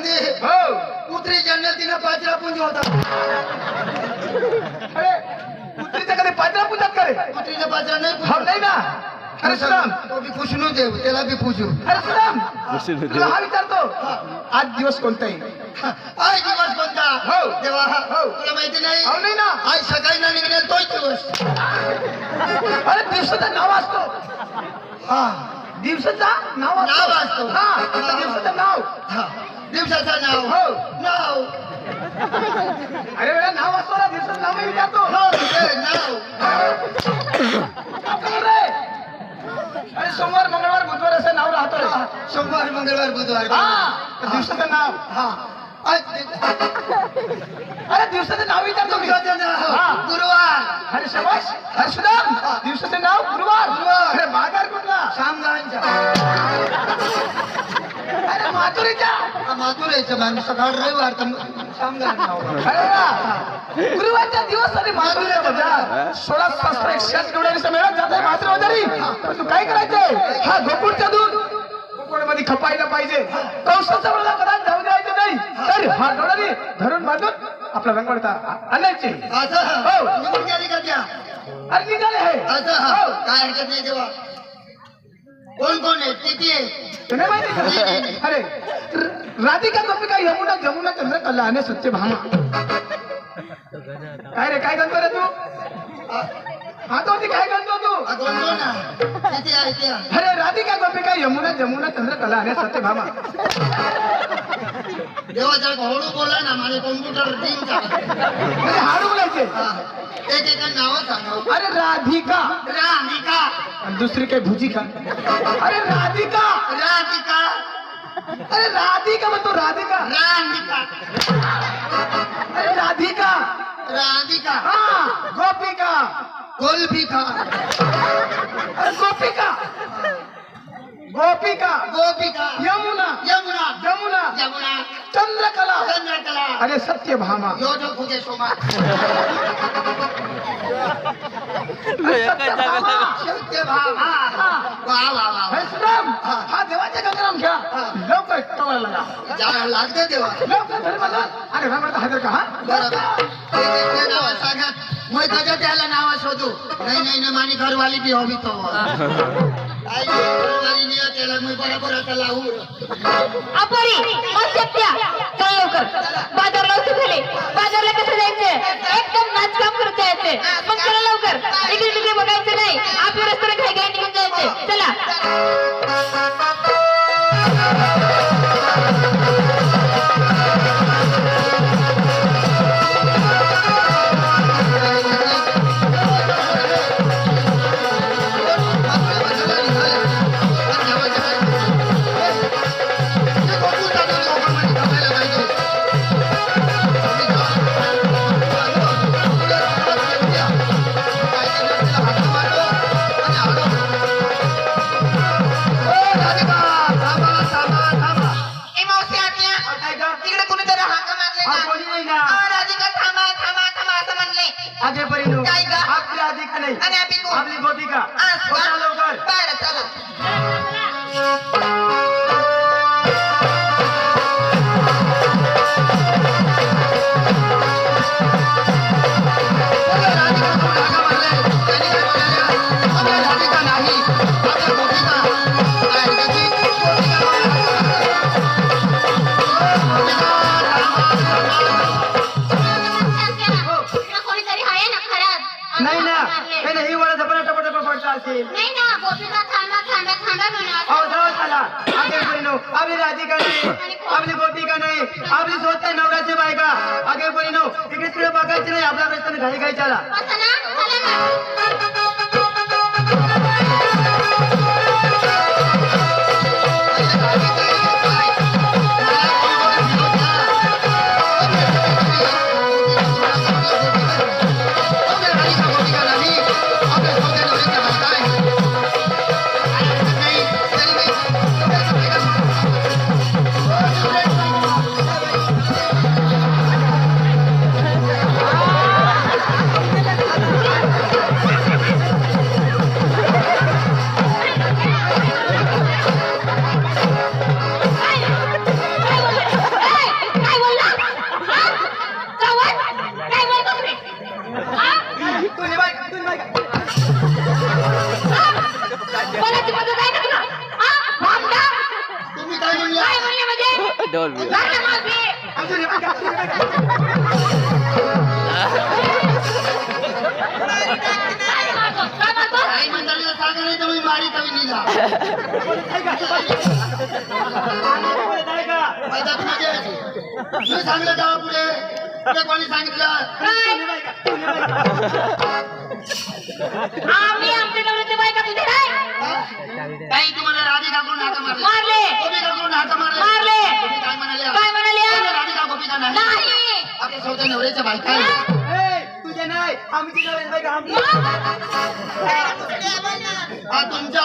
मध्ये हो कुत्री जन्नत तिनं पाचरा पुंज होता. अरे कुत्रीच्या कधी पात्रा पूजात करे कुत्रीचा पाचरा नाही हो नाही ना. अरे सुदाम तो बी पुसणू देव त्याला बी पूजू. अरे सुदाम तुला हा विचारतो आज दिवस कोणता आहे आज दिवस कोणता हो. देवा हो. तुला माहिती नाही हो नाही ना. आज सकाळी ना निघणार तोच दिवस. अरे दिवसाचं नाव असतो हा दिवसाचा नाव नाव असतो. हा आता दिवसाचं नाव हा दिवसाचं नाव हो. नाव अरे वेळा नाव असतो ना दिवसाचं नाव मी विचारतो हो ते नाव अरे अरे सोमवार मंगळवार बुधवार असं नाव राहतो रे. सोमवार मंगळवार बुधवार हा दिवसाचं नाव हा आज अरे दिवसाचं नाव विचारतो मी दिवसाचं नाव हा. गुरुवार अरे शबाश अरे सुदाम दिवसाचं नाव गुरुवार गुरुवार. अरे बाजार कुठला शामगानचा अरे माथुरीचा माथुरेचं माणूस सकाळ रविवार शामगान नाव. अरे वा. गुरुवारचा दिवस आणि माथुरीचा बाजार 16,161 डोळ्यांचा मेळा जात आहे मात्र बाजारी पण तू काय करायचंय हा गोकुळचा दूध गोकुळमध्ये खपायला पाहिजे कौशाचा वेळेला कदाच जाऊ द्यायचं नाही तर हा डोळ्याने धरून बांधून आपला रंगवडता आणायचे असं हो. निघून गेली का त्या अरे निघाले आहे असं हो. काय हरकत नाही देवा. कोण कोण आहे किती आहे ते नाही माहिती का? अरे राधिका गोपिका यमुना जमुना चंद्रकला आणि सत्यभामा काय रे काय गणतो रे तू आता होती काय गणतो तू कोण कोण आहे किती आहे त्या अरे राधिका गोपिका यमुना जमुना चंद्रकला आणि सत्यभामा देवाचा हळू बोला ना माझे कॉम्प्युटर रिंग अरे हाडू बोलायचे त्याचे नाव सांगा. अरे राधिका राधिका आणि दुसरी काय भुजिका अरे राधिका राधिका अरे राधिका म्हणतो राधिका राधिका अरे राधिका राधिका हा गोपिका गोलभिका अरे गोपिका गोपिका गोपिका यमुना यमुना जमुना यमुना चंद्रकला चंद्रकला अरे सत्यभामा योजो फुगे सोमा सत्यभामा सत्यभामा वा वा वा हे सुदाम हा देवाचे गंगाराम घ्या लवकर टोळायला लागा जा लागते देवा लवकर धरी मला अरे रमणता हजर का हा बरोबर ते नाव सांगा मग त्याच्या त्याला नाव शोधू नाही नाही ना मानी घरवाली बी हवी तो आई घरवाली नाही त्याला मी बरोबर आता लावू अपरी मग सत्या चल लवकर बाजारला उशीर झाले बाजारला कसं जायचं एकदम नाचकाम करत जायचं मग चला लवकर इकडे तिकडे बघायचं नाही आपल्या रस्त्याला घाई घाई निघून जायचं चला आगे परिणू आपली अधिका नाही आपली गोपिका चला लवकर नाही ना ही वळा झपडा टपटप पडता असेल नाही ना गोपिका थांबा थांबा थांबा म्हणा हो जवळ चला आगे परिणू आपली राधिका नाही आपली गोपिका नाही आपली स्वतः नवऱ्याची बायका आगे परिणू इकडे तिकडे बघायची नाही आपल्या रस्त्याने घाई घाई चला असं ना चला ना Hey! तुझी बायका कोणाची मदत आहे का तुला भामटा तुम्ही काय म्हणले काय म्हणले म्हणजे लागलं माझे तुझी बायका काय मारतो काय मारतो आई मंडळीला सांगा नाही तर मी मारी तवी निघा पैदा तुला द्यायची मी सांगलं का पुढे पुढे कोणी सांगितलं आम्ही आमच्या नवऱ्याची बायका तुझे नाही काही तुम्हाला राधिका करून हाका मारले मारले गोपिका करून हाका मारले मारले. तुम्ही काय म्हणाले काय म्हणाले? कोणी राधिका गोपिका नाही नाही आपल्या स्वतः नवऱ्याच्या बायका आहे. तुझे नाही आमची बायका आमची हा तुमच्या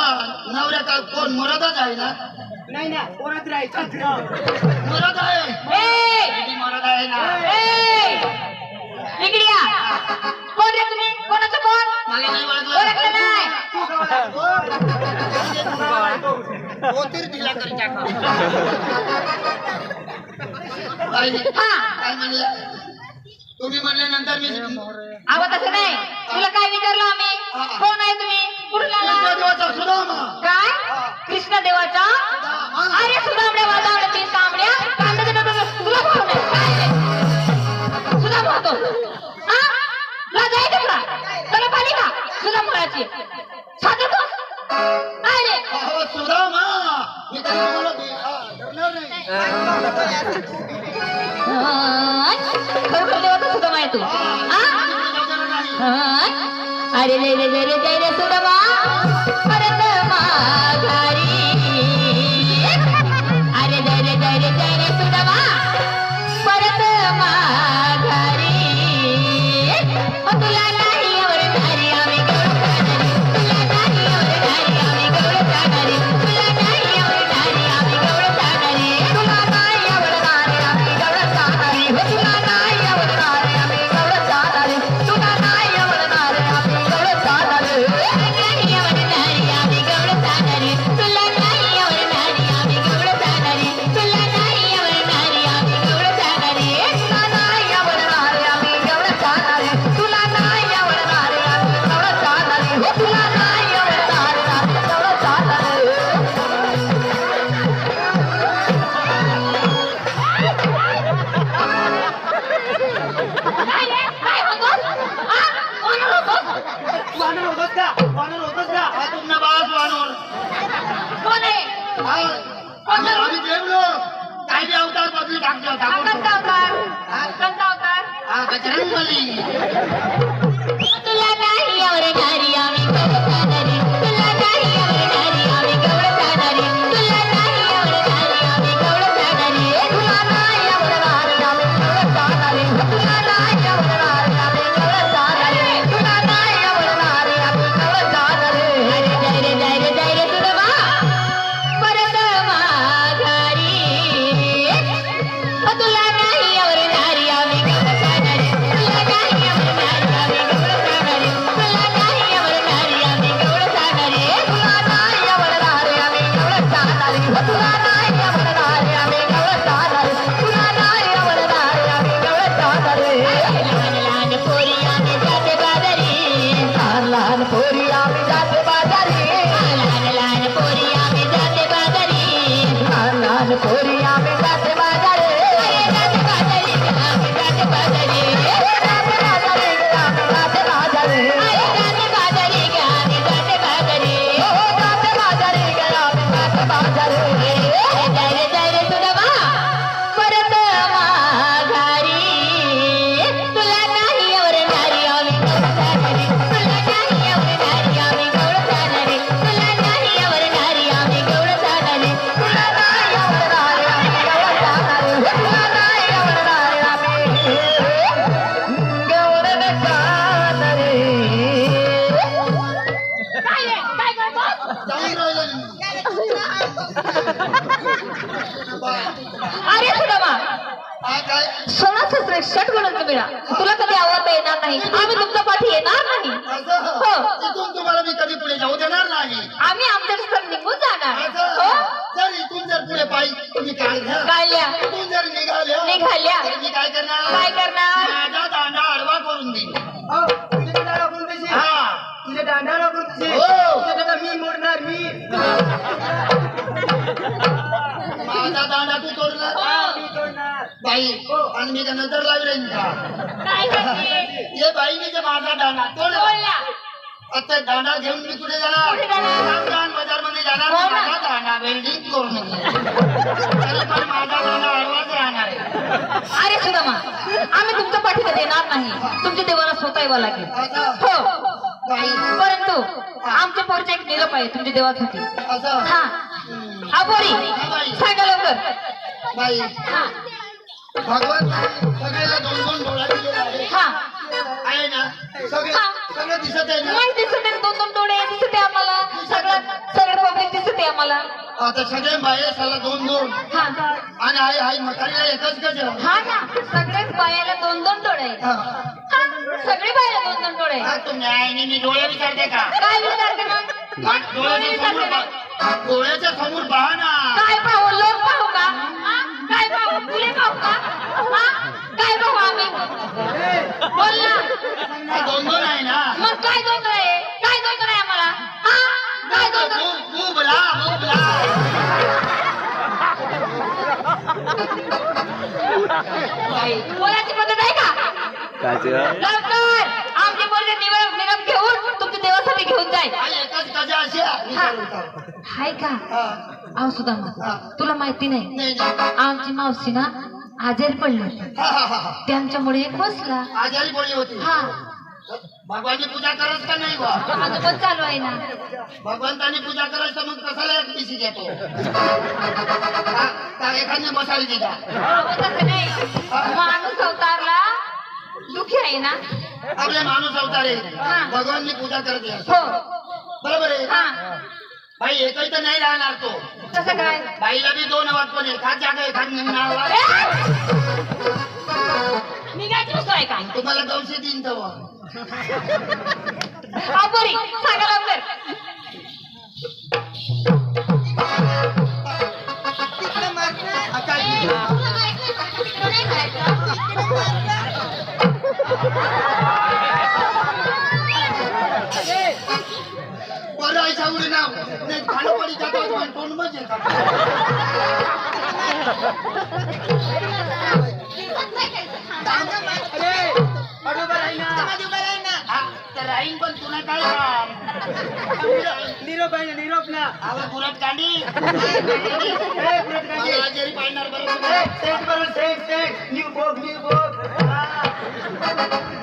नवऱ्या का कोण मरदच आहे ना नाही ना कोणात राहायचं मरद आहे ए ती मरद आहे ना ए इकडे या कोण रे तुम्ही कोणाचं कोण मला नाही ओळखलं ओळखलं नाही कोणतरी दिला करी टाका बाई, हा काय म्हणले तुम्ही म्हणल्यानंतर मी अगं तसं नाही तुला काय विचारलं आम्ही कोण आहे तुम्ही कुठून आला देवाचा सुदामा काय कृष्ण देवाचा अरे सुदामड्या वाजावड्या तीन तांबड्या कांद्याच्या डब्यात तुला भाव नाही काय रे? सुदाम होतो हा लाज आहे का तुला तुला पाणी का सुदाम मुलाची साधं तो काय रे अहो सुदामा मी तरी तुम्हाला धरणार नाही खरोखर देवाचा सुदाम आहे तू हा अरे रे रे रे रे जय रे सुदामा परत माघारी अरे जय रे जय रे जय रे सुदामा परत माघारी तुला नाही आवडणारी आम्ही गवळ जाणारी तुला नाही आवडणारी आम्ही गवळ जाणारी तुला नाही आवडणारी आम्ही गवळ जाणारी तुला नाही आवडणारी आम्ही गवळ जाणारी तुला नाही आवडणारी आम्ही गवळ जाणारी तुला नाही आवडणारी आम्ही गवळ जाणारी तुला नाही आवडणारी आम्ही गवळ जाणारी तुला नाही आवडणारी आम्ही गवळ जाणारी तुला नाही आवडणारी आम्ही गवळ जाणारी तुला नाही आवडणारी आम्ही गवळ जाणारी तुला नाही आवडणारी आम्ही गवळ जाणारी काय होतोस कोण होतोस वानर होतोस का वानर होतोस का हा तुमना बास वानोर कोण आहे आम्ही देवलो काही बी अवतार बदली टाकतो कोणता अवतार कोणता अवतार बजरंग बली तुला नाही आवडणारी आम्ही गवळ जाणारी तुला नाही आवडणारी आम्ही गवळ जाणारी तुला नाही आवडणारी आम्ही गवळ जाणारी तुला नाही आवडणारी आम्ही गवळ जाणारी तुला नाही आवडणारी आम्ही गवळ जाणारी तुला नाही आवडणारी आम्ही गवळ जाणारी अरे जय रे जय रे जय रे सुदामा परत माघारी तुला नाही आवडणारी आम्ही गवळ जाणारी तुला नाही आवडणारी आम्ही गवळ जाणारी तुला नाही आवडणारी आम्ही गवळ जाणारी तुला नाही आवडणारी आम्ही गवळ जाणारी तुला नाही आवडणारी आम्ही गवळ जाणारी तुला नाही आवडणारी आम्ही गवळ जाणारी लहान लहान पोरी आम्ही जाते बाजारी लहान लहान पोरी आम्ही जाते बाजारी लहान लहान पोरी आम्ही जाते बाजारी लहान लहान पोरी आम्ही जाते बाजारी जाते बाजारी आम्ही जाते बाजारी जाते बाजारी आम्ही जाते बाजारी जाते बाजारी आम्ही जाते बाजारी जाते बाजारी आम्ही जाते बाजारी जय रे जय रे सुदामा परत माघारी तुला नाही आवडणारी आम्ही गवळ जाणारी तुला नाही आवडणारी आम्ही गवळ जाणारी तुला नाही आवडणारी आम्ही गवळ जाणारी तुला नाही आवडणारी आम्ही गवळ जाणारी तुला नाही आवडणारी आम्ही गवळ जाणारी काय रे काय करतोस जाऊन राहिलं अरे सुदामा हा काय सोळा षट गुणांचा मेळा तुला कधी आवडता येणार नाही आम्ही तुमच्या पाठी येणार नाही असं हो. इथून तुम्हाला मी कधी पुढे जाऊ देणार नाही आम्ही आमच्या रस्त्यावर निघून जाणार असं हो जर इथून जर पुढे पायी तुम्ही काढल्या काढल्या इथून जर निघाल्या निघाल्या तर मी काय करणार काय करणार माझा दांडा आडवा करून ओतून देईन तुझे दादा कोण तशी हा तुझे दादा कोण तशी हो. तुझे दादा मी मोडणार मी माझा दांडा तू तोडला मी तोडणार बाई आणि मी का नजर लावी राहीन का काय करते? ये बाईने जे माझा दांडा तोडला बोलला. आता दांडा घेऊन मी कुठे जाणार कुठे जाणार? रामदान बाजार मध्ये जाणार हो ना. माझा दांडा वेल्डिंग करून तरी पण माझा दांडा हरवाच राहणार आहे अरे सुदामा, आम्ही तुमच्या पाठीला देणार नाही. तुमच्या देवाला स्वतः यावं लागेल. असं हो, बाई परंतु आमच्या पोरचा एक निरोप आहे तुमच्या देवासाठी. असं हा हा पोरी, सांगा लवकर. बाई हा भगवान सगळ्याला दोन दोन डोळा दिलेला आहे हा आहे ना सगळं हा. सगळं दिसत आहे ना माहिती दिसत आहे, दोन दोन डोळे दिसते आम्हाला. सगळं पब्लिक दिसते आम्हाला. आता सगळे बाये साला दोन दोन हा आणि आई आई म्हातारीला एकच गज हा ना, सगळेच बायाला दोन दोन डोळे आहेत. हा. हा, सगळे बायाला दोन दोन डोळे आहेत. हा, तू न्यायाने मी डोळे विचारते का काय विचारते मग? मग डोळे विचारते ना. डोळ्याच्या समोर पहा ना काय पाहू? लोक पाहू का? हा? काय पाहू? फुले पाहू का? हा? काय पाहू आम्ही? बोल ना. हा, दोन दोन आहे ना मग काय दोन आहे? काय दोन आहे आम्हाला? हा? काय दोन? बुबला बुबला बोलायची पद्धत आहे का? लवकर आमच्या पोरीचे निरोप घेऊन तुमच्या देवासाठी घेऊन जाईल. आणि एकच गजा अशी आहे. विचार विचार. हाय का? हा. अहो सुदामा, हा. तुला माहिती नाही, नाही नाही. आमची मावशी ना आजारी पडली. हा, हा, हा, हा. त्यांच्यामुळे एक बसला. आजारी पडली होती हा भगवानची पूजा करत का नाही बा आता पण चालू आहे ना. भगवंतानी पूजा करायचं मग कसाला एक पिशी घेतो का एखाद्या बसायला दिला अहो, तसं नाही. माणूस अवतारला दुखी आहे ना. आपले माणूस अवतारे हा. भगवाननी पूजा करते हो बरोबर आहे हा. बाई एकही तर नाही राहणार तो कसं काय? बाईला बी दोन आवाज पण एखाद जागा एखाद निम्न आवाज निघायची वस्तू आहे का? तुम्हाला 200 देईन तेव्हा अहो, पोरी, सांगा लवकर. आता बरं आहे सावडी नाव नाही खाणं पडी जातात पण तोंड मग येतात हा, तर राहीन पण तुला काय काम निरोप आहे ना निरोप ना आवा गुरात कांडी मला आजारी पाडणार बरोबर सेट बरोबर सेट न्यू बोग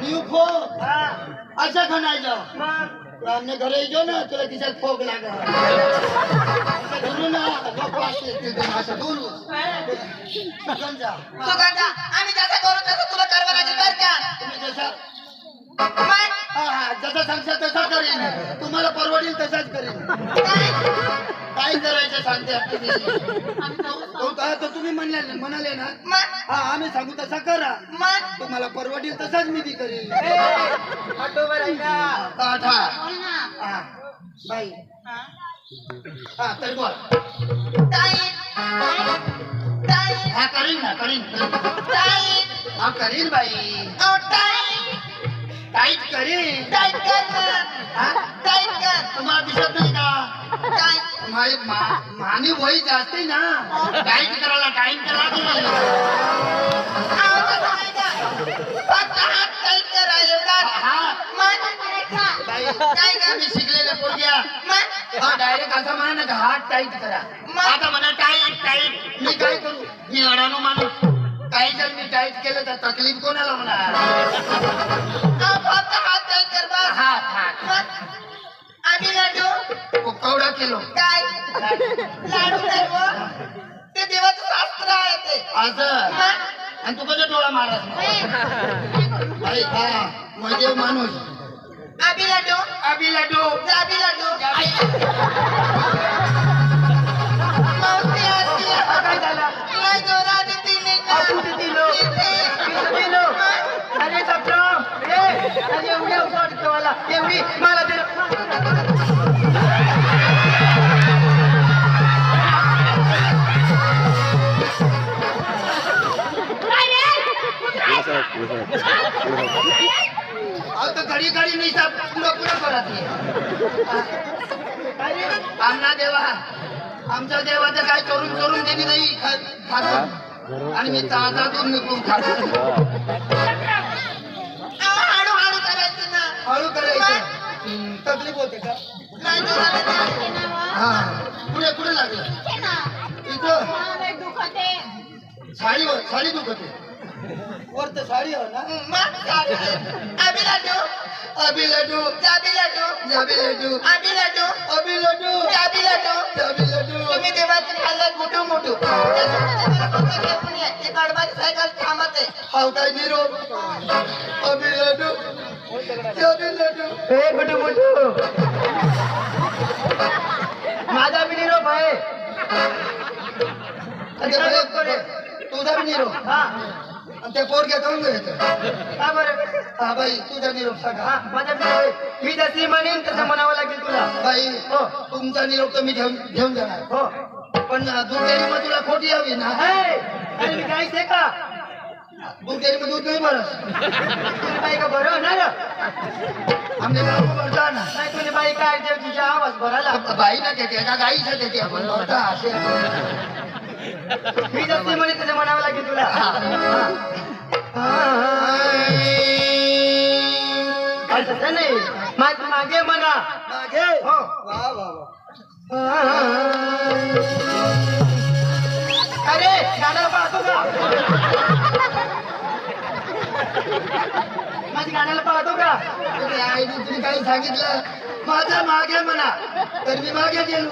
न्यू फो हा असं खणायचं मग आमने घरे जो ना तुला तिच्यात फोग लागा धरू ना लोक वाचले ते दोन असं धरू समजा सुगंधा आम्ही जसं करू तसं तुला करवायचे कर का तुम्ही जसं मग हा हा जसं सांगता तसं करेन तुम्हाला परवडेल तसाच करेन काय करायचं सांगते तुम्ही तो काय तर तुम्ही म्हणाले ना मग हा आम्ही सांगू तसा करा मग तुम्हाला परवडेल तसाच मी बी करेन ऑटोवर आहे ना काठा बोल ना. हा बाई हा तर बोल ताई ताई हा करीन ना करीन ताई हा करीन बाई ओ ताई टाईट करीन टाईट कर ना हा टाईट कर तुम्हाला दिसत नाही का टाईट माझी मामी वही जास्त आहे ना टाईट करायला टाईम करा की आवाज नाही का फक्त हात टाईट करा एवढा हा मग बाई काय का मी शिकलेले पोरग्या मग हा डायरेक्ट असं म्हणा ना का हात टाईट करा आता म्हणा टाईट टाईट मी काय करू मी अडाणू माणूस काही जर मी टाईट केलं तर तकलीफ कोणाला होणार फक्त हात टाईट कर बस हात हात मग आधी लाडू कवडा किलो काय लाडू नाही हो. ते देवाचं शास्त्र आहे ते असं मग आणि तू कधी डोळा मारत बाई हा म्हणजे माणूस आधी लाडू अबी लाडू जाबी लाडू मावशी आजी काय झालं नाही जोरा देते नाही का किती दिलो किती दिलो अरे सप्रो अरे एवढी औषध ठेवायला एवढी मला दे काय रे? तर घडी घडी नाही साप पुढं पुढं करत आहे. आमना देवा आमच्या देवाचं काय चोरून चोरून देणी नाही खातो आणि मी ताजा दूध निघून खातो. हळूहळू करायचं ना. हळू करायचं तकलीफ होते का? नाही जोराने नाही. हा पुढे पुढे लागलं हे ना, इथं मला लय दुखते. साडीवर साडी दुखते वर तर साडी हो ना. मग चालेल. आम्ही लाडू. अभि लड्डू जाबी लाडू. जाबी लड्डू आम्ही लाडू. अभि लड्डू जाबी लाडू. जाबी लड्डू तुम्ही देवाचे खाल्लं मोठू मोठू. घेऊन ये. ते कडबाची सायकल थांबत आहे. हाव काय निरोप अभि लड्डू जाबी लड्डू. हे गुटू गुटू माझा बी निरोप आहे. आणि ते तुझा बी निरोप हा आणि ते पोरगे करून घ्यायचं. का बरं? हा बाई तुझा निरोप हा सांगा. माझा बी निरोप आहे. मी जशी म्हणेन तसं म्हणावं लागेल तुला. बाई हो तुमचा निरोप तर मी घेऊन घेऊन जाणार हो पण दुर्गेरी मग तुला खोटी हवी ना. हे, आणि मी काहीच आहे का? दुर्गेरी मग दूध नाही भरत तुझी बाई का बरं होणार? आमच्या गाव भरता ना. नाही तुझी बाई काय देव तुझ्या आवाज भरायला. बाई ना देते का गाईच देते आपण भरता असे. मी जशी म्हणे तसं म्हणावं लागेल तुला. असं नाही माझं मागे म्हणा. मागे हो वा वा वा. अरे गाण्याला पाहतो का? माझी गाण्याला पाहतो का? तुम्ही आईने तुम्ही काही सांगितलं माझं मागे म्हणा तर मी मागे गेलो.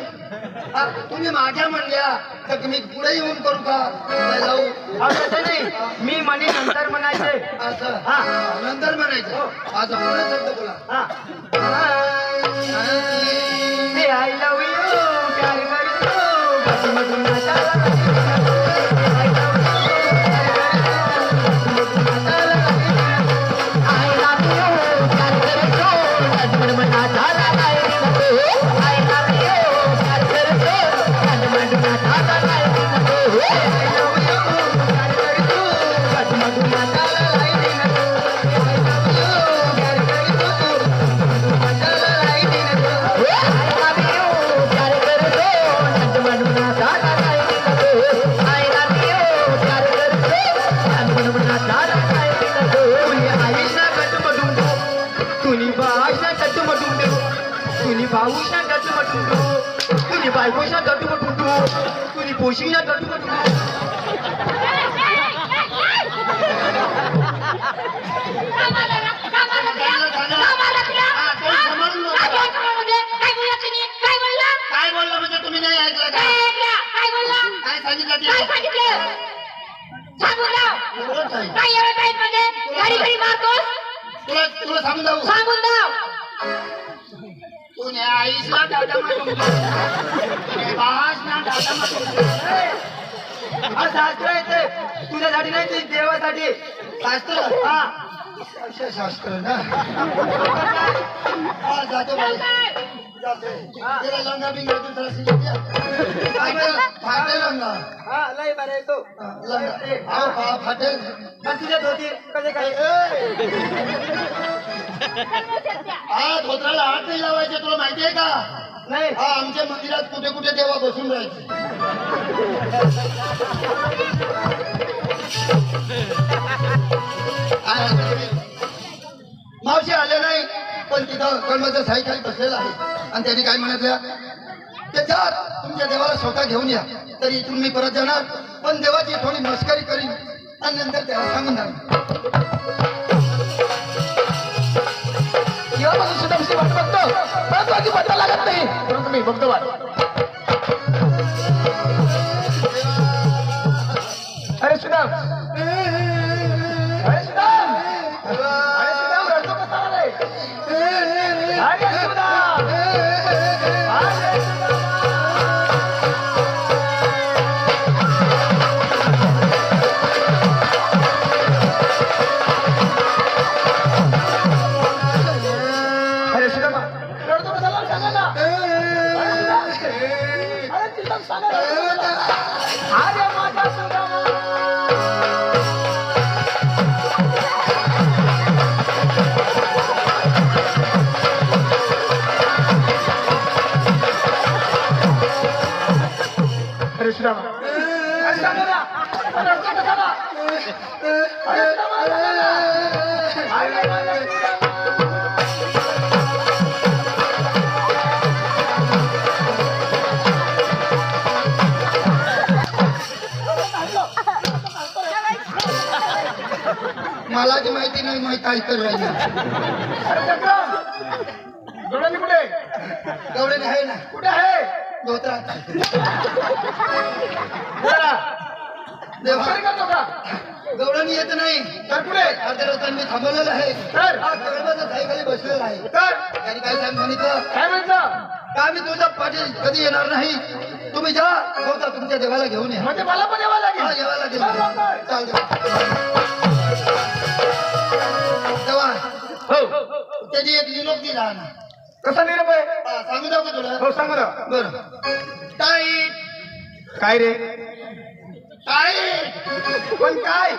हा, तुम्ही मागे म्हणल्या तर तुम्ही पुढे येऊन करू का काय जाऊ असं नाही मी म्हणे नंतर म्हणायचे. असं हा. नंतर म्हणायचं असं पुढे शब्द बोला. हा ते आय लव्ह यू प्यार करतो बसमधून भाऊशा गटू मटू तुझी बायकोशा गटू मटू तुझी पोशीना गटू मटू. काय बोलला म्हणजे तुम्ही नाही ऐकलं का? काय सांगितलं ते? एवढंच आहे. तुला तुला सांगून जाऊ तू न्या आईसला टाटा मारून बासना टाटा मारून. हा शास्त्र आहे ते तुझ्यासाठी नाही ते देवासाठी. शास्त्र हा असे शास्त्र ना. हा जातो बाई जातो. तेरा लंगा बिंगा दुसरा सिंह फाटे लंगा हा लय बरं आहे तो. लंगा हा फाटे आणि तुझ्या धोती कसे काय? हा धोत्राला हात नाही लावायचे तुला माहिती आहे का? नाही हा आमच्या मंदिरात कुठे कुठे देवा बसून राहायचे. मावशी आले नाही पण तिथं कर्माचा सायकल बसलेला आहे आणि त्यांनी काय म्हणतल्या ते जा तुमच्या देवाला स्वतः घेऊन या. तरी इथून मी परत जाणार पण देवाची थोडी मस्करी करीन आणि नंतर त्याला सांगून जाणार. देवापासून सुद्धा मी वाट बघतो परंतु आधी बदला लागत नाही परंतु मी बघतो वाट. अरे सुदाम अरे सुदाम अरे सुदाम रडतो कसा रे? अरे सुदाम अरे अरे सुदाम रडतो कसा सांगा ना. अरे सुदाम सांगा अरे माझा सुदाम. सुदामा अरे सांगा ना अरे रडतो कशाला? अरे सुदामा, सांगा ना. अरे मला जी माहिती नाही माहिती काय कर राहिली चक्रम, गवळणी कुठे? गवळणी आहे ना कुठे आहे? धोत्रात जरा देवा काय करतो का? गवळणी येत नाही तर कुठे? अर्ध्या रस्त्याने मी थांबवलेलं आहे तर हा कळबाचा सायखाली बसलेला आहे तर त्यांनी काय सांगितलं काय म्हणतं? का मी तुझ्या पाठी कधी येणार नाही तुम्ही जा होता तुमच्या देवाला घेऊन या म्हणजे मला पण यावं लागेल. हा यावं लागेल बरं, बरं, बरं. चाल देवा हो त्यांनी एक निरोप दिला ना कसा निरोप आहे? हा, सांगू दाव का तुला हो सांगू ना. बरं टाईट काय रे? टाईट पण काय?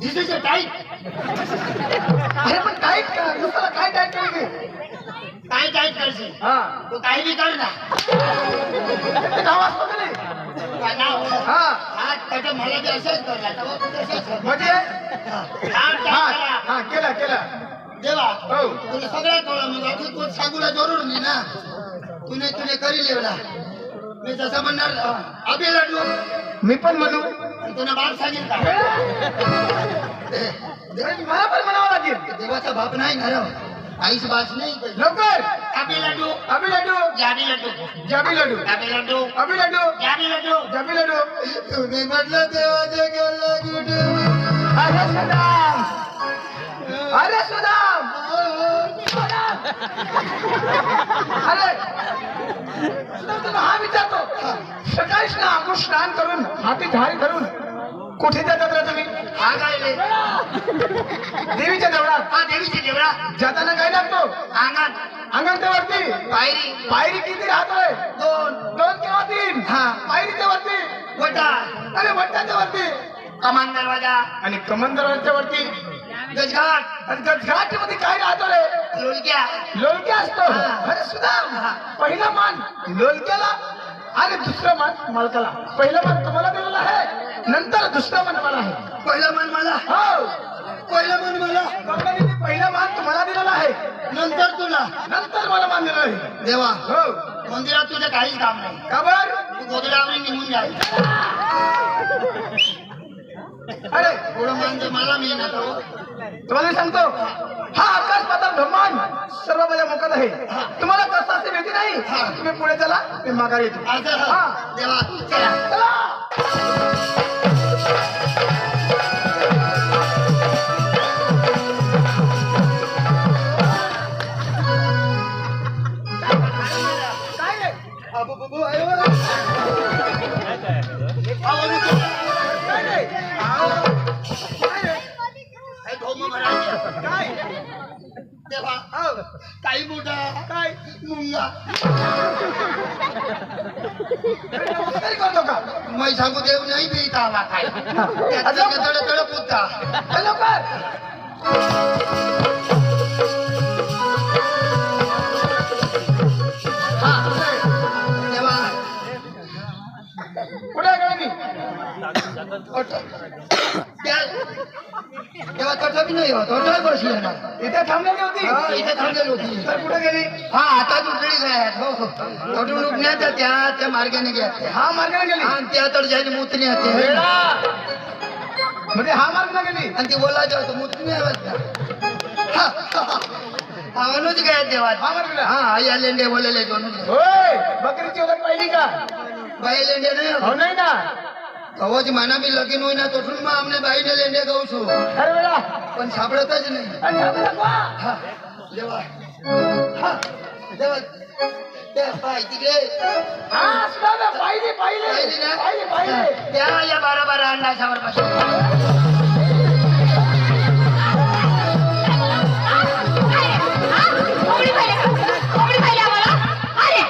दिस इज अ टाईट अरे पण काय कशाला काय टाईट केली? काय टाईट करशील हा तू काही बी कर ना ते नाव असतं का नाही? काय नाव? हा हा त्याच्या मला बी असंच करला तेव्हा तू तसंच कर. म्हणजे हा, हा करा. हा केला केला. देवा हो. तुला सगळ्यात थोडा मग तू सांगूला जरूर मी ना तुने करी लेवला मी जसं म्हणणार अबे लाडू मी पण म्हणू. आणि तुला बाप सांगेल का मला पण म्हणावं लागेल. देवाचा बाप नाही ना आईच बास नाही लवकर अबे लाडू अभि लड्डू जाबी लाडू जाबी लड्डू अबे लाडू अभि लड्डू जाबी लाडू जाबी लड्डू. तुम्ही म्हटलं देवाचे गेला कुठे अरे सुदाम अरे सुदाम अरे सुदाम तुला हा विचारतो सकाळीच ना अंकुश स्नान करून हाती झारी धरून कुठे जातात रे तुम्ही? हा गायले देवीच्या देवळात. हा देवीचे देवळा जाताना काय लागतो? अंगण अंगणच्या वरती पायरी पायरी किती राहतोय? दोन 2 किंवा 3. हा. पायरीच्या वरती वटा अरे वट्टाच्या वरती कमान दरवाजा आणि कमंदराच्या वरती गजघाट आणि गजघाट मध्ये काय राहतो रे? लोलक्या लोलक्या असतो. हा. अरे सुदाम पहिला मान लोलक्याला आणि दुसरा मान मालकाला. पहिला मान तुम्हाला दिलेला आहे नंतर दुसरा मान मला आहे. पहिला मन मला हो पहिला मन मला कंपनीने पहिला मान तुम्हाला दिलेला आहे नंतर तुला नंतर मला मान दिलेला आहे. देवा हो मंदिरात तुझं काहीच काम नाही का बर? तू गोदड्यावर निघून जाईल अरे पुढं म्हणजे मला मी ना तो तुम्हाला सांगतो हा आकाश पाताळ ब्रह्मांड सर्व माझ्या मुखात आहे. तुम्हाला कसं असे माहिती नाही. तुम्ही पुढे चला मी माघारी येतो. असं हा. देवा चला चला. काय रे? अबो, बबो, आयो. आवाज येतो. काय रे? काय रे? काय धोम भरायचे. काय? देवा हो. काही मोठा काय? मुंगा नमस्कार करतो का? मैं सांगू देव नाही बी तावा काय तळ तळ पुत्ता लवकर देवा कुठे गेले मी? तेव्हा तटं बी नाही होत अटळ बसली ना इथे थांबलेली होती. हा, इथे थांबलेली होती तर कुठे गेली? हा आता दुसरी गयात हो हो तटून उठण्यात त्या मार्गाने गेल्या हा मार्गाने गेली. आणि त्या तर जायला मुतणी होते वेळा. म्हणजे हा मार्ग ना गेली. आणि ती बोलायचं होतं मुतणी अनुज गयात देवा हा मार्ग गेला. हा आई लेंडे बोललेले दोन होय बकरीची ओळख पाहिली का? बाई लेंडे नाही हो नाही ना. कवच माना मी लगीन होईना तोठून मग आमने बाईने लेंडे गाऊ छो अरे वेळा. पण सापडतच नाही अरे थांबू नको. हा देवा हा देवा त्या पाय तिकडे हा सुद्धा ना. पाहिली पाहिली पाहिली ना? पाहिली पाहिली. त्या या 12 अंडाशावर बसून कोंबडी पाहिली आम्हाला. अरे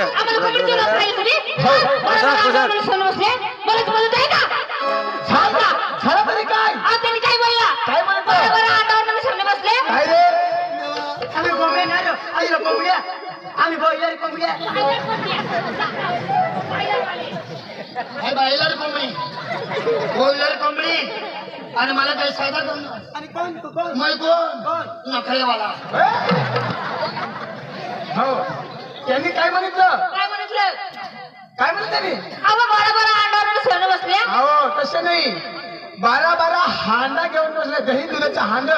आम्हाला कोंबडी चोरत राहिली तुम्ही. सोनं बसले मला तू मदत आहे का? झालं तरी काय? त्यांनी काय बोलला? काय म्हणत? बरं अंगावर सोने बसले. काय रे? आम्ही कोंबड्या नाही आलो. आईला कोंबड्या आम्ही बैलारी कोंबड्या हे बायलर कोंबडी बॉयलर कोंबडी आणि मला काही साधा करून आणि कोण मग कोण नखरेवाला हो त्यांनी काय म्हटलं काय म्हटलं काय म्हणत त्यांनी अहो 12 अंड्यावर सोनं बसल्या हो तसं नाही 12 हांडा घेऊन बसले दही दुधाचा हांड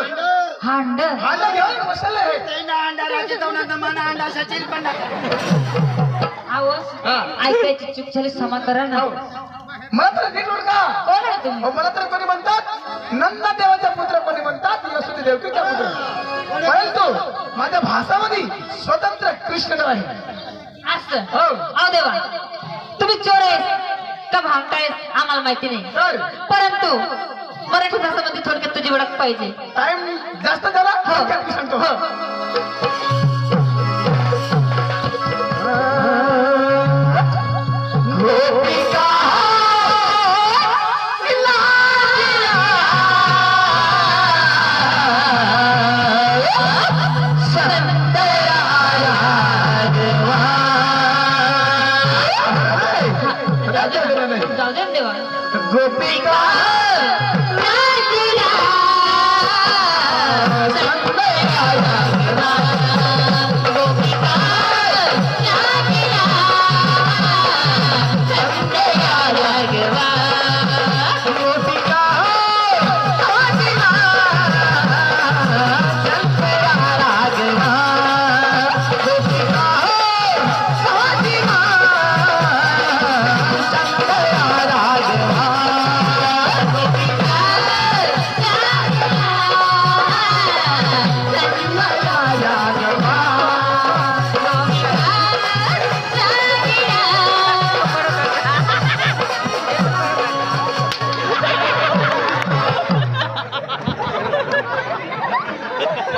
हांड हांडा घेऊन बसले अहो ऐकायची चूक झाली क्षमा करा ना मला तर नीट ओळखा कोण आहे तुम्ही मला तर कोणी म्हणतात नंदा देवाचा पुत्र कोणी म्हणतात यशोदी देवकीचा पुत्र परंतु माझ्या भाषामध्ये स्वतंत्र कृष्ण आहे असं हो अहो देवा तुम्ही चोर आहेस का भामटा आहेस आम्हाला माहिती नाही तर परंतु मराठी भाषेमध्ये थोडक्यात तुझी ओळख पाहिजे टाइम जास्त झाला हो. थोडक्यात मी सांगतो हो गोपिका जाऊ दे देवा गोपिका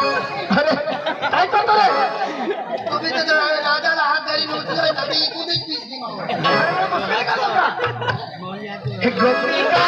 काय करतो रे तुम्ही तर राजाला हात धरी नव्हती तरी इकूनच पीस निघावं. हे गोपिका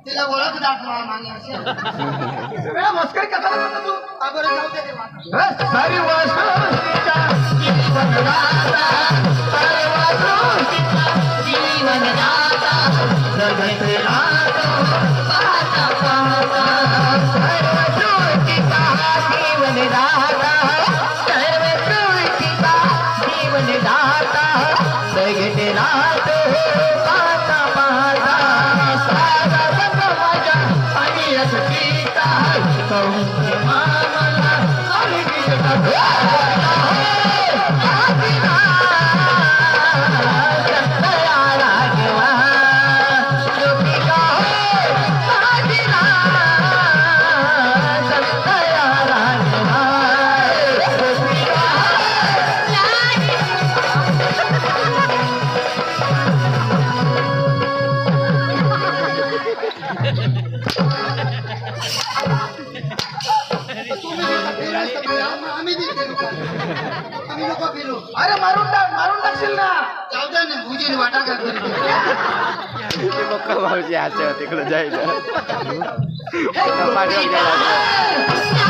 तिला ओळख दाखवा मागे असेल. मस्करी कसा करतो तू बरं जाऊ दे देवा. सर्व सृष्टीचा जीवनदाता सर्व सृष्टीचा जीवनदाता जगतेला तो पाहता पाहता सर्व सृष्टीचा जीवनदाता सर्व सृष्टीचा जीवनदाता जगतेला तो पाहता पाहता सारा समाजा आणि असतीचा कौशल मामला आणि आम्ही नको फिरू. अरे मारून टाकशील ना जाऊ दे ना भुजीने वाटा करतो. पक्का भाऊजी असे तिकडे जायचं पाठवून द्यायला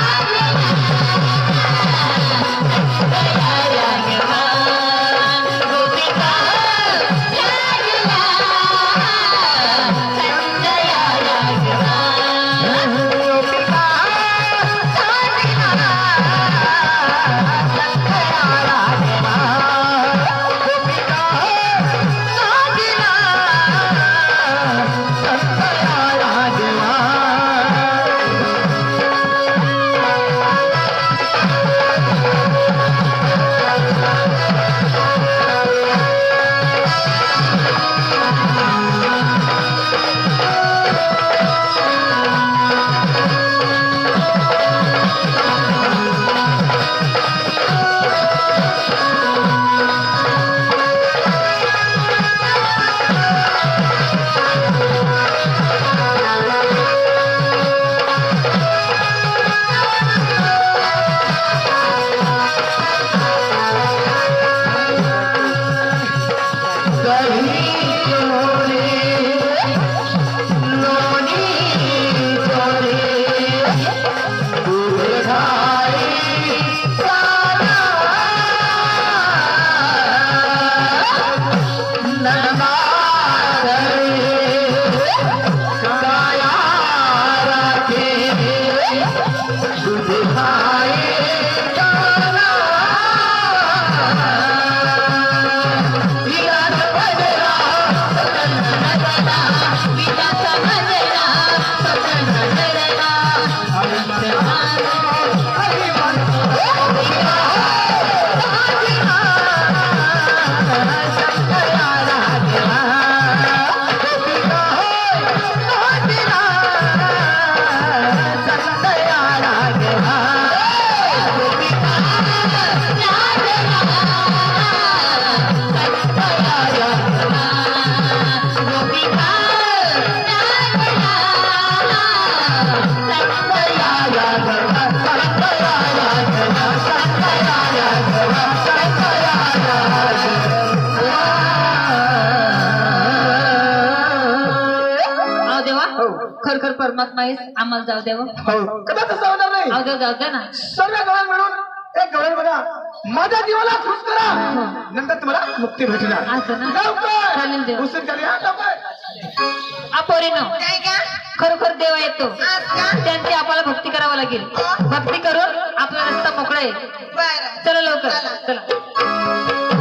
राघवा खरोखर परमात्मा आहेस आम्हाला जाऊ द्यावं हो कदाच असं होणार नाही जाऊ द्या ना सर्व गवळण मिळून एक गवळण बघा माझ्या जीवाला खुश करा नंतर तुम्हाला मुक्ती भेटणार असं ना लवकर चालेल देव उशीर झाली हा, लवकर. अपोरीनो काय का खरोखर देव येतो आज का त्यांची आपल्याला भक्ती करावं लागेल भक्ती करून आपला रस्ता मोकळा आहे बरं चला लवकर चला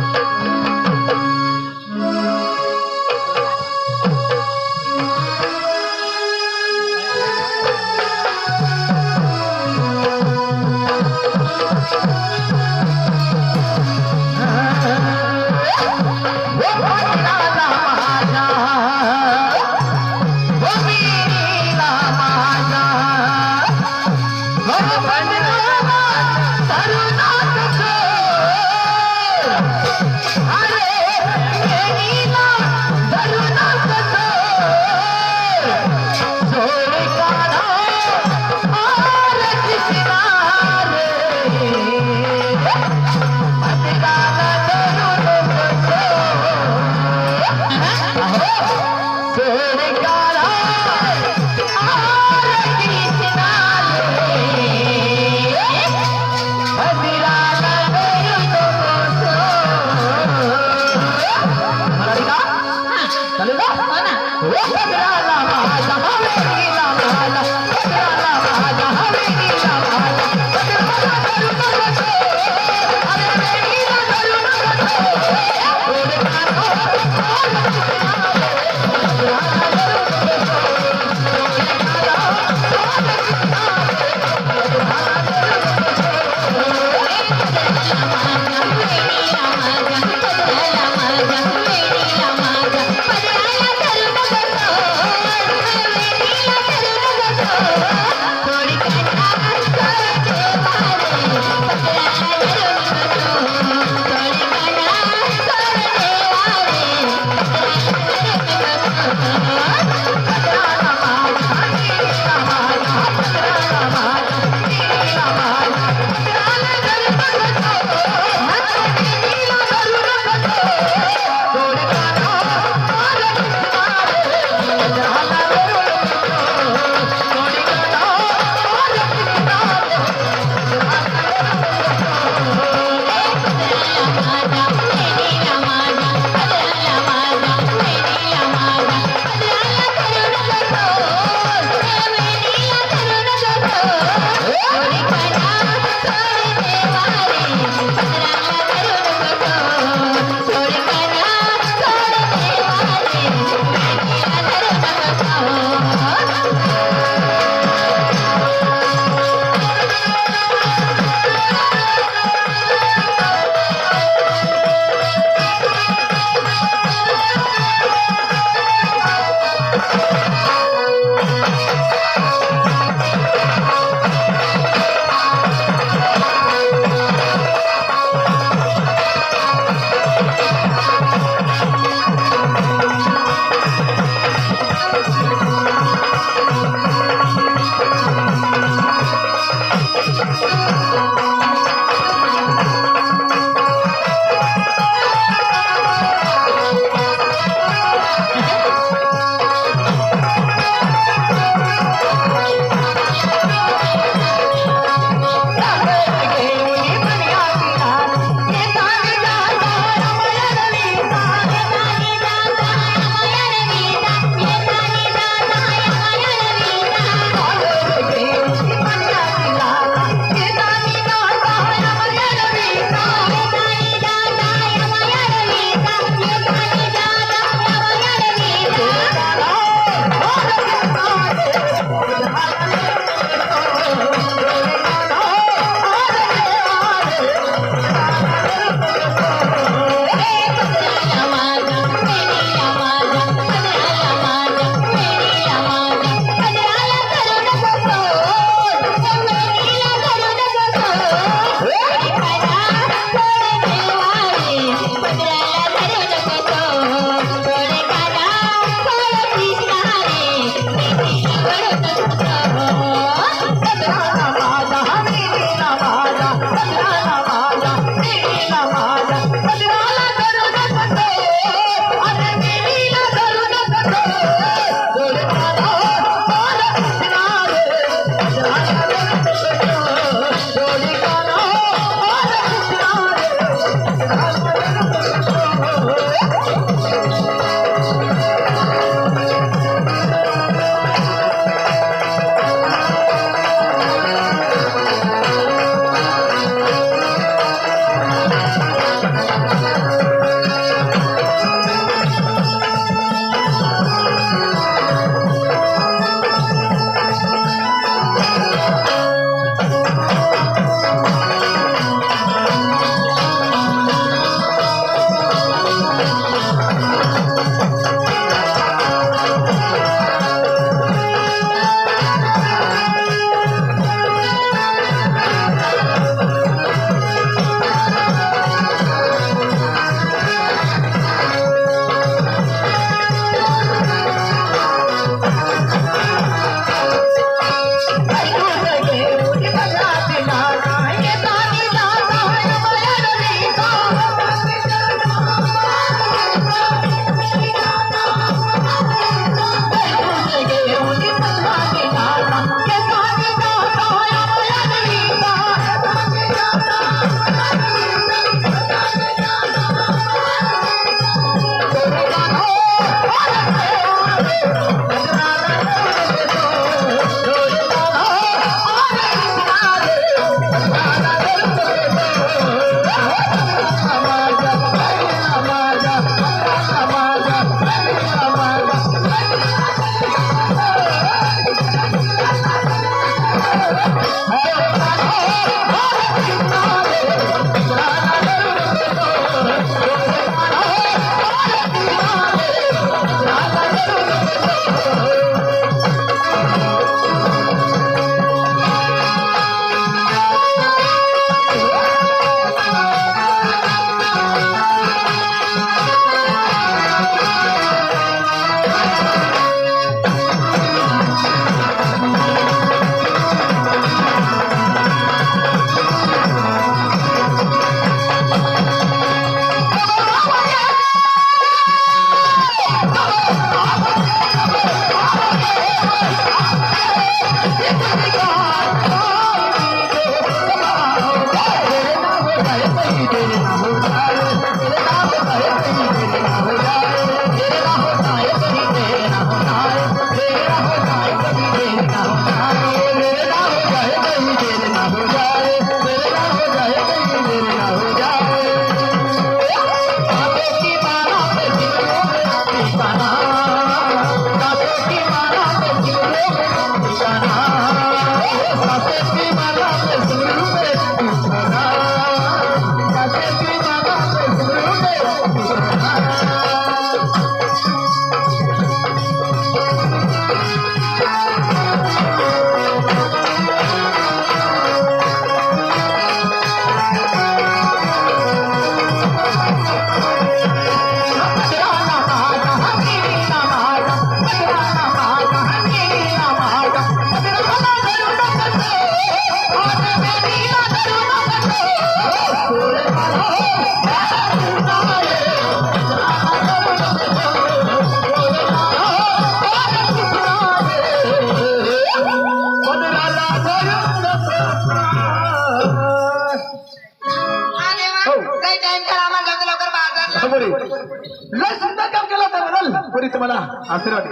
आशीर्वाद दे.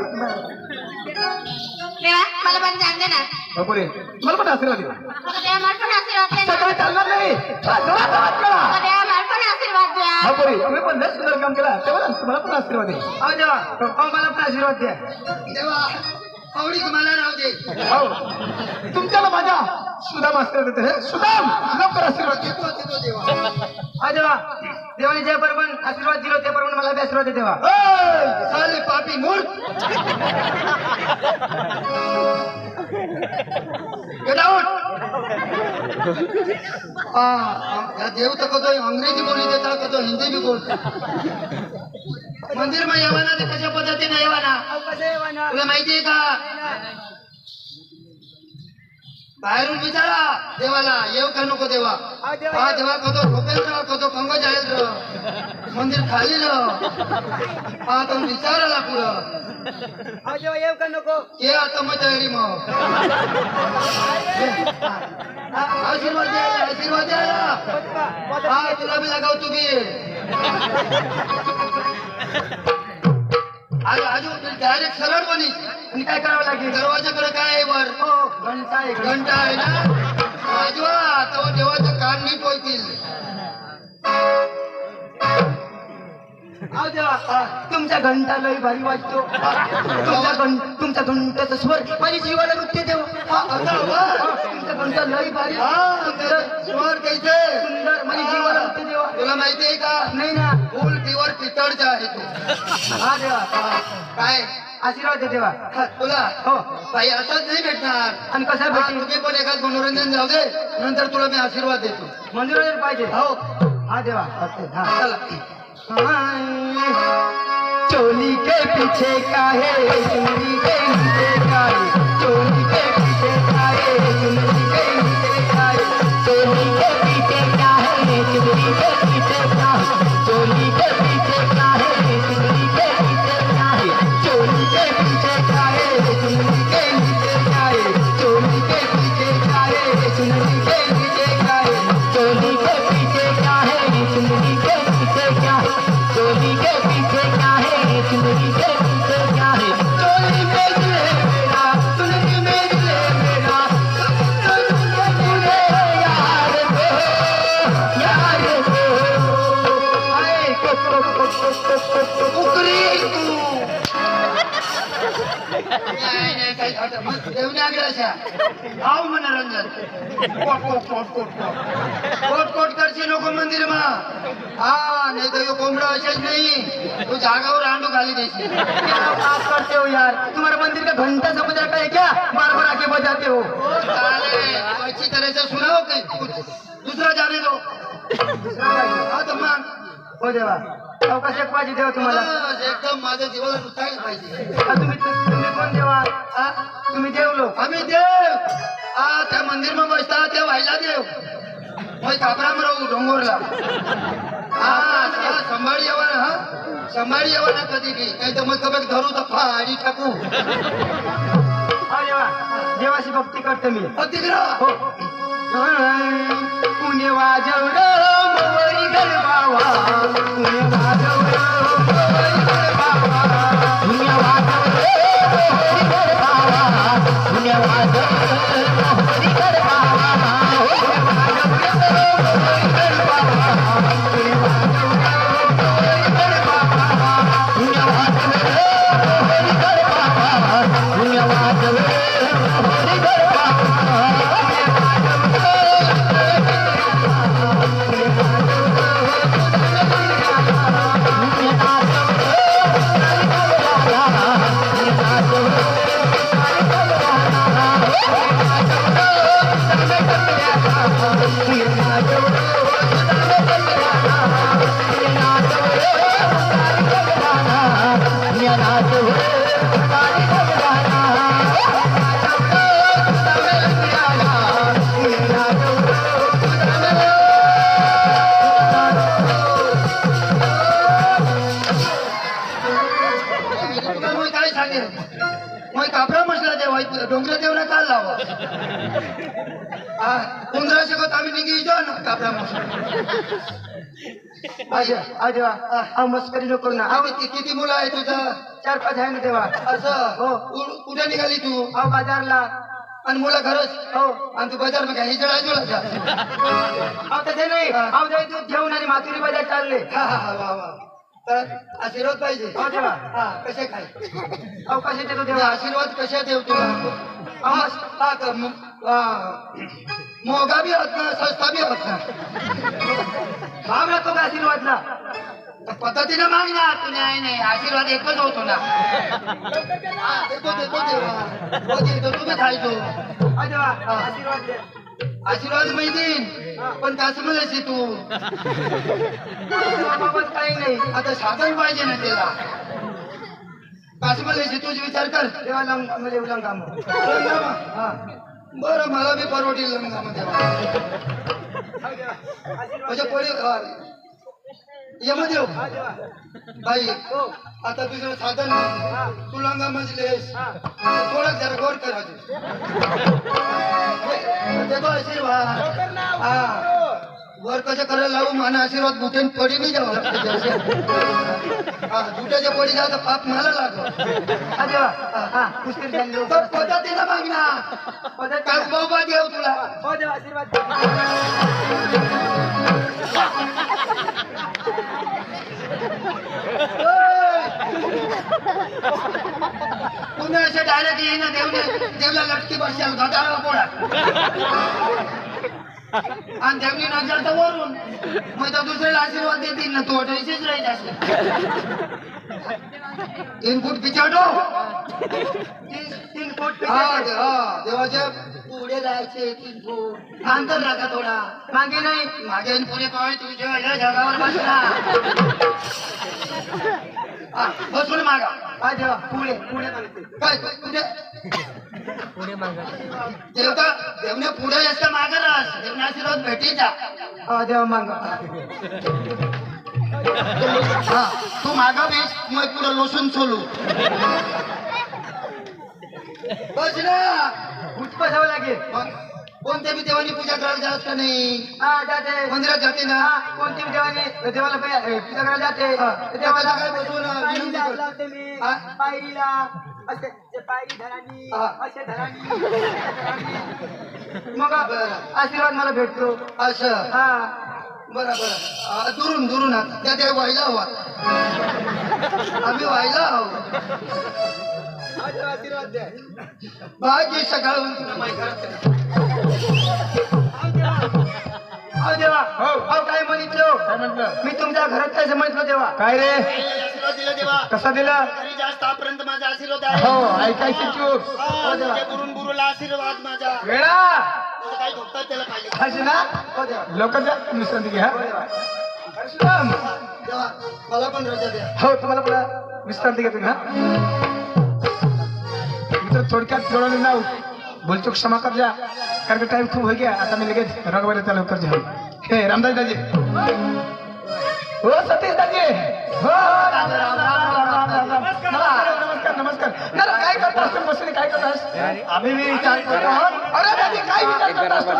देवा मला पण जाण दे ना. बापुरे मला पण आशीर्वाद दे. आता देवा मला पण आशीर्वाद दे ना. सगळं चालणार नाही. जोरात करा. आता देवा मला पण आशीर्वाद द्या. बापुरे तुम्ही पण लय सुंदर काम केला तेव्हा तुम्हाला पण आशीर्वाद दे. अहो देवा अहो मला पण आशीर्वाद द्या. देवा आवडी मला राहू दे. हो तुमच्याला माझ्या सुदाम आशीर्वाद देते. सुदाम लवकर आशीर्वाद दे. देतो देवा. अहो देवा देवाने जे बरोबर आशीर्वाद दिलो ते बरोबर मला बी आशीर्वाद दे देवा. ओय, साले पापी मूर्ख. Get out. या देव तर कतो अंग्रेजी बोली देता कतो हिंदी भी बोलता. मंदिर में येवाना ते कशा पद्धतीने येवाना तुला माहिती आहे का? बाहेरून विचारा देवाला येऊ का नको देवा. हा देवा कतो झोपेल र कतो कंग जाईल र मंदिर खाली र हा तो विचारायला पुढं अहो देवा येऊ का नको. ये आता मग तयारी मग आशीर्वाद द्यायला आशीर्वाद द्यायला हा तुला बी लगाव तुम्ही अजून डायरेक्ट सरळ बनीस आणि काय करावं लागेल. दरवाजाकडे काय आहे वर हो घंटा आहे घंटा आहे ना वाजवा तेव्हा देवाचं कान नीट होतील. अहो देवा तुमचा घंटा लई भारी वाजतो. तुमचा घंटाचा स्वर माझ्या जीवाला नृत्य देव. तुमचा घंटा लई भारी स्वर कैसे सुंदर माझ्या जीवाला नृत्य देवा. तुला माहिती आहे का नाही ना. फुल प्युअर पितळचा आहे तो. हा देवा काय आशीर्वाद दे देवा. तुला हो बाई असाच नाही भेटणार. आणि कसा हा, भेटेल. तुझे पण एखाद मनोरंजन जाऊ दे नंतर तुला मी आशीर्वाद देतो. मंदिरावर पाहिजे. हो हा देवा हा चला चोली के पीछे का है चुनरी के नीचे का है. चोली के पीछे का है चुनरी के नीचे का है. चोली के पीछे का है चुनरी के नीचे का है. चोली के पीछे का है चुनरी के नीचे का है. चोली के पीछे का है चुनरी के नीचे का है. चोली के पीछे का है चुनरी के नीचे का है. चोली के पीछे का है चुनरी के नीचे का है. चोली के पीछे क्या है चुनरी के पीछे क्या है. चोली में दिल है मेरा चुनरी में दिल है मेरा. यार आव मनोरंजन कोट कोट करशी नको मंदिर मा. हा नाही तर यो कोंबडा असेच नाही तू जागावर आंडू खाली देशील. क्या बात करते हो यार. तुम्हारा मंदिर का घंटा समझ रखा है क्या. बार बार आके बजाते हो. अच्छी तरह से सुनाओ कि कुछ दूसरा जाने दो. हा तर मग हो देवा अवकाश एक पाहिजे देवा तुम्हाला. बस, एकदम माझ्या जीवाला रुचायला पाहिजे. तुम्ही कोण देवा. हा? तुम्ही देव लोक. आम्ही देव हा त्या मंदिर मा बसता त्या व्हायला देव मग कापराम राहू डोंगरला. हा संभाळी यावा ना. हा संभाळी यावा ना कधी बी काही तर मग कबक धरू तर फाडी टाकू. हा देवा देवाची भक्ती करते मी. तिकडा हो पुणे वाजवलं मोवरी गरबावा. पुणे वाजवलं मोवरी गरबावा. पुणे वाजवलं मोवरी गरबावा. पुणे वाजवलं मोवरी गरबावा. पुणे वाजवलं मोवरी गरबावा. पुणे वाजवलं मोवरी गरबावा. पुणे वाजवलं मोवरी गरबावा. पुणे वाजवलं मोवरी गरबावा. काय सांगेल मग कापरा मसला देव डोंगर देवला काल लावा. हा 15 शकत आम्ही निघी ना कापरा मसला. देवा अहो मस्करी नको ना अहो किती मुलं आहे तुझं 4-5 आहे ना देवा असं हो. कुठे निघाली तू अहो बाजारला आणि मुलं घरच हो आणि तू बाजार मग काही जळा जुळा अहो तसे नाही अहो ते दूध घेऊन आणि माथुरी बाजार चालले तर आशीर्वाद पाहिजे हो देवा हा कसे काय अहो कसे देतो ते देवा आशीर्वाद कशा देव तुला अहो हा का मोगा बी होत ना सस्ता बी होत ना भाव राहतो का आशीर्वादला पद्धतीनं माग ना तू नाही आशीर्वाद एकच होतो ना देतो देवा तुम्ही खायचो अहो देवा आशीर्वाद दे आशीर्वाद मी देईन पण कसं म्हणायची तू बाबत काही नाही आता साधन पाहिजे ना त्याला कसं म्हणायची तूच विचार कर देवा म्हणजे उलंगाम लंगामा हा बरं मला बी परवडील लंगामा देवा म्हणजे कोणी यमदेव बाई आता तुझं साधन तू लंगा मजलेस थोडं जरा गौर करायचं देतो आशीर्वाद हा वर कसं करायला लावू मला आशीर्वाद बुटेन पडी नाही द्यावा लागतं हा बुट्याच्या पडी जायचं पाप मला लागतो हा देवा हा पुष्कळ झाली लोक पद्धतीनं माग ना काय बाबा देव तुला हो देवा आशीर्वाद तुम्ही असे डायरेक्ट येईना देवला लटकी बसशाल घटाळा पोळा आणि देवली नजर तर वरून मग तर दुसऱ्याला आशीर्वाद देतील ना तू अठराशेच राहील असेल 3 फूट पिछाडो 3 फूट देवाच्या पुढे जायचे 3 फूट अंतर राखा थोडा मागे नाही मागे आणि पुढे पाय तुझ्या या जगावर बसला बसून मागा हा देवा पुढे पुढे मागते काय कुठे पुढे मागा देवता देवने पुढे असं मागे राहस देवने आशीर्वाद भेटीचा हा देवा मागा हा तू मागा बेस मग पुढे लोसून सोलू बस ना उठ बसावं लागेल मग कोणत्या बी देवानी पूजा करायला जात का नाही हा जाते मंदिरात जाते ना हा कोणती देवाने देवाला पूजा करायला जाते देवाला काय बसवून विनंती पायरीला कर. लावते मी हा? पायरीला असे जे पायरी धरानी हा. असे धरानी मग आशीर्वाद मला भेटतो असं हा बरं दुरून दुरून त्या देव व्हायला हवा आम्ही व्हायला हवं आशीर्वाद द्या भाग्य सकाळ तुला माहिती करत अहो देवा अहो काय म्हणितलो काय म्हटलं मी तुमच्या घरात काय समजलो देवा काय रे आशीर्वाद दिला देवा कसा दिला तरी जास्त आपर्यंत माझा आशीर्वाद आहे हो ऐकायची चूक तुझ्या गुरून गुरुला आशीर्वाद माझा वेळा तुझं काही धोका त्याला पाहिजे अशी ना हो देवा लोकांच्या विश्रांती घ्या परशुराम, देवा मला पण रजा द्या हो तुम्हाला पुन्हा विश्रांती घ्या तुम्ही हा मित्र थोडक्यात थोडं नाव बोलतो क्षमा कर जा कारण का टाइम खूप हो गया आता मी लगेच रगवायला लवकर जा हे रामदास दाजी हो सतीश दाजी हो नमस्कार नमस्कार नमस्कार काय करतास तू बसले काय करतास आम्ही मी विचार अरे दादी काय विचार करतास तू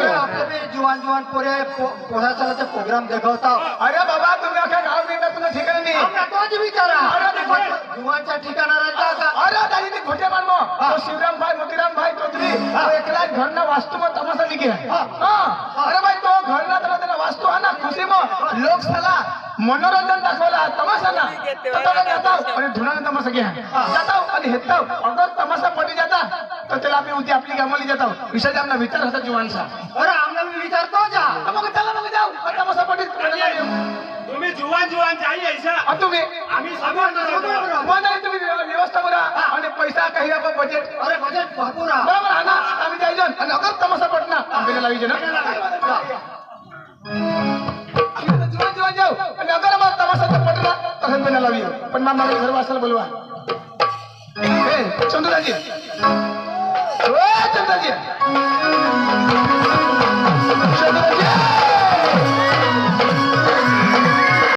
जुवान पोरे पोराचा प्रोग्राम देखवता अरे बाबा तुम्ही अख्या गाव गेला तुला ठिकाण नाही तोच विचारा अरे ते खोटे जुवानच्या ठिकाणाला जा का अरे दादी ते खोटे मानमो तो शिवराम भाई मोतीराम भाई चौधरी तो एकला घरना वास्तु में तमाशा लिखे अरे भाई तो घरना त्याला वास्तु आहे ना खुशी मग लोक साला मनोरंजन दाखवला तमाशा ना तोला जाता आणि धुणाने तमाशा घ्या जाता आणि हेता अगर तमाशा पडी जाता तर त्याला आम्ही उद्या आपली गावाली जाता विषय आमना विचार होता जुवानचा अरे आमला मी विचारतो जा मग चला मग जाऊ तमाशा पडी तुम्ही जुवान जुवान जाई ऐसा तुम्ही आम्ही सगळं मग नाही तुम्ही व्यवस्था करा आणि पैसा काही आपण बजेट अरे बजेट भरपूर आहे. बरोबर आहे ना आम्ही जायचो आणि अगर तमाशा पटना आंबेला लावायचे ना आम्ही जीवन जीवन जाऊ आणि अगर मग तमाशा पटला तर आंबेला लावी पण मग मला घर वासाला बोलवा चंद्रदाजी चंद्रदाजी